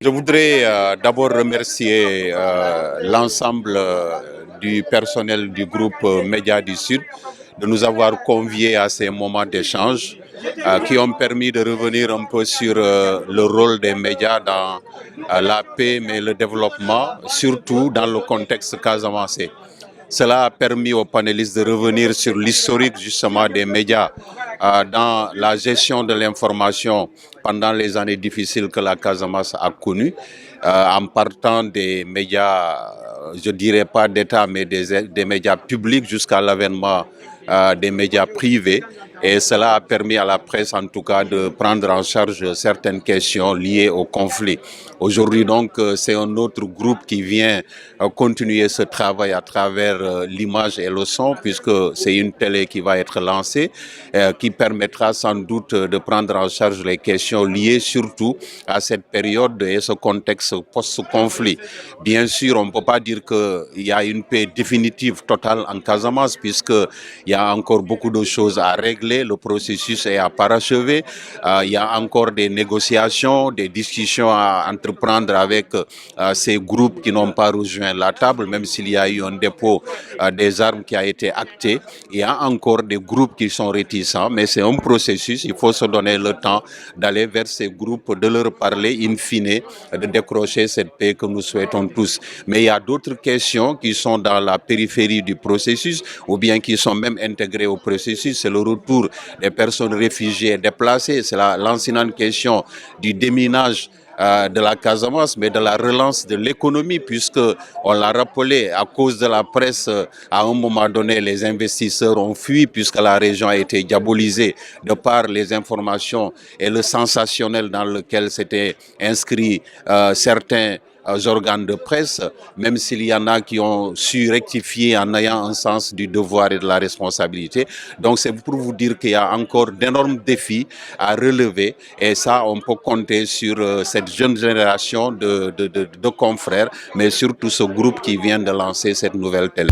Je voudrais d'abord remercier l'ensemble du personnel du groupe Média du Sud de nous avoir conviés à ces moments d'échange qui ont permis de revenir un peu sur le rôle des médias dans la paix, mais le développement, surtout dans le contexte casamançais. Cela a permis aux panélistes de revenir sur l'historique justement des médias dans la gestion de l'information pendant les années difficiles que la Casamance a connues, en partant des médias, je dirais pas d'État, mais des médias publics jusqu'à l'avènement des médias privés. Et cela a permis à la presse, en tout cas, de prendre en charge certaines questions liées au conflit. Aujourd'hui, donc, c'est un autre groupe qui vient continuer ce travail à travers l'image et le son, puisque c'est une télé qui va être lancée, qui permettra sans doute de prendre en charge les questions liées surtout à cette période et ce contexte post-conflit. Bien sûr, on ne peut pas dire qu'il y a une paix définitive, totale en Casamance, puisqu'il y a encore beaucoup de choses à régler. Le processus est à parachever. Il y a encore des négociations, des discussions à entreprendre avec ces groupes qui n'ont pas rejoint la table, même s'il y a eu un dépôt des armes qui a été acté. Il y a encore des groupes qui sont réticents, mais c'est un processus. Il faut se donner le temps d'aller vers ces groupes, de leur parler in fine, de décrocher cette paix que nous souhaitons tous. Mais il y a d'autres questions qui sont dans la périphérie du processus ou bien qui sont même intégrées au processus. C'est le retour des personnes réfugiées déplacées. C'est l'ancienne question du déminage de la Casamance, mais de la relance de l'économie, puisque on l'a rappelé, à cause de la presse, à un moment donné, les investisseurs ont fui, puisque la région a été diabolisée de par les informations et le sensationnel dans lequel s'étaient inscrits certains organes de presse, même s'il y en a qui ont su rectifier en ayant un sens du devoir et de la responsabilité. Donc c'est pour vous dire qu'il y a encore d'énormes défis à relever et ça, on peut compter sur cette jeune génération de confrères, mais surtout ce groupe qui vient de lancer cette nouvelle télé.